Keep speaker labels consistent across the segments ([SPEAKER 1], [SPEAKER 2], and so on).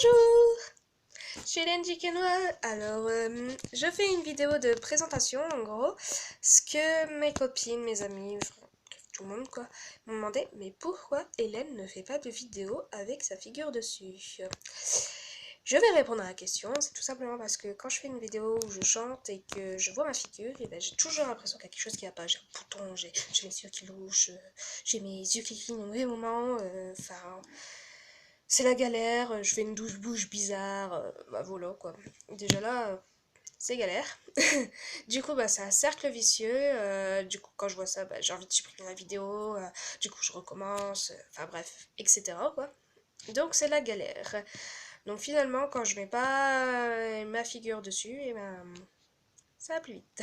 [SPEAKER 1] Bonjour, je suis Lenji Kenoa. Alors, je fais une vidéo de présentation, en gros, ce que mes copines, mes amis, enfin, tout le monde, quoi, m'ont demandé, mais pourquoi Hélène ne fait pas de vidéo avec sa figure dessus? Je vais répondre à la question, c'est tout simplement parce que quand je fais une vidéo où je chante et que je vois ma figure, et ben j'ai toujours l'impression qu'il y a quelque chose qui va pas. J'ai un bouton, j'ai mes yeux qui louchent, j'ai mes yeux qui clignent au mauvais moment, enfin... c'est la galère, je fais une douche bouche bizarre, bah voilà quoi. Déjà là, c'est galère. Du coup, bah c'est un cercle vicieux. Du coup, quand je vois ça, bah, j'ai envie de supprimer la vidéo. Du coup, je recommence. Enfin bref, etc. quoi. Donc, c'est la galère. Donc, finalement, quand je mets pas ma figure dessus, et ben, ça va plus vite.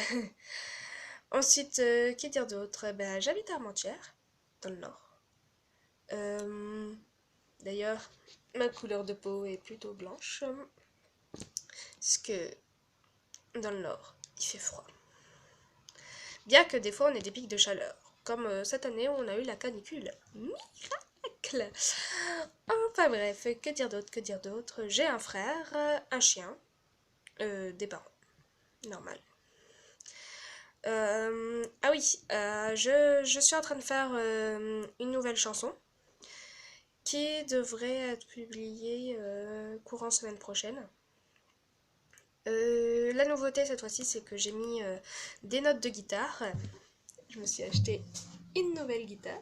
[SPEAKER 1] Ensuite, que dire d'autre? Ben, j'habite à Armentières, dans le Nord. Euh, D'ailleurs, ma couleur de peau est plutôt blanche. Parce que dans le nord, il fait froid. Bien que des fois on ait des pics de chaleur. Comme cette année où on a eu la canicule. Miracle. Enfin bref, que dire d'autre, que dire d'autre. J'ai un frère, un chien, des parents. Normal. Ah oui, je suis en train de faire une nouvelle chanson qui devrait être publiée courant semaine prochaine. La nouveauté cette fois-ci, c'est que j'ai mis des notes de guitare. Je me suis acheté une nouvelle guitare.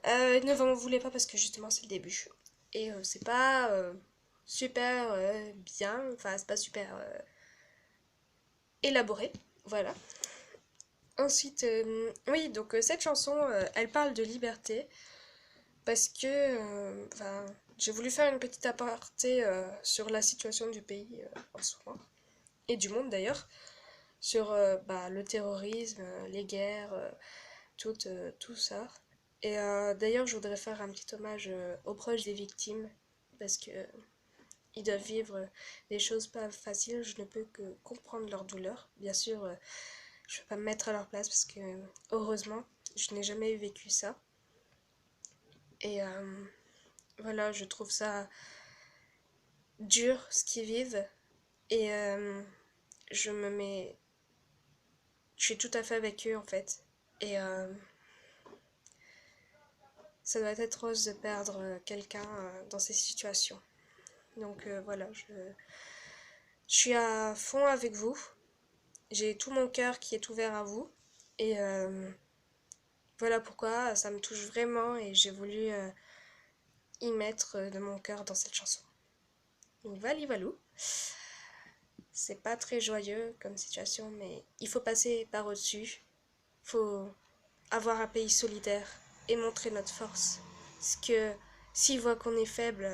[SPEAKER 1] Ne m'en voulez pas parce que justement c'est le début. Et c'est pas super bien, enfin c'est pas super élaboré. Voilà. Ensuite, oui, donc cette chanson, elle parle de liberté parce que j'ai voulu faire une petite aparté sur la situation du pays en ce moment, et du monde d'ailleurs, sur le terrorisme, les guerres, tout ça. Et d'ailleurs, je voudrais faire un petit hommage aux proches des victimes, parce que ils doivent vivre des choses pas faciles. Je ne peux que comprendre leur douleur. Bien sûr, je ne peux pas me mettre à leur place, parce que heureusement, je n'ai jamais vécu ça. Et voilà, je trouve ça dur, ce qu'ils vivent. Et je me mets... Je suis tout à fait avec eux, en fait. Et ça doit être rose de perdre quelqu'un dans ces situations. Donc voilà, je suis à fond avec vous. J'ai tout mon cœur qui est ouvert à vous. Et voilà pourquoi ça me touche vraiment et j'ai voulu y mettre de mon cœur dans cette chanson. Donc vali valou. C'est pas très joyeux comme situation, mais il faut passer par au-dessus. Il faut avoir un pays solidaire et montrer notre force. Parce que s'ils voient qu'on est faible,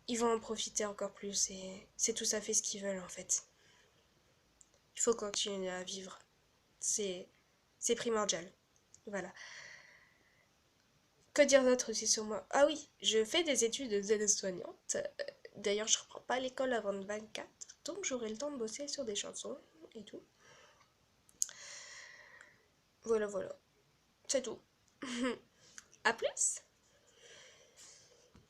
[SPEAKER 1] ils vont en profiter encore plus et c'est tout à fait ce qu'ils veulent en fait. Il faut continuer à vivre. C'est primordial. Voilà. Que dire d'autre aussi sur moi? Ah oui, je fais des études d'aide-soignante. D'ailleurs, je reprends pas l'école avant le 24, donc j'aurai le temps de bosser sur des chansons et tout. Voilà, voilà. C'est tout. À plus!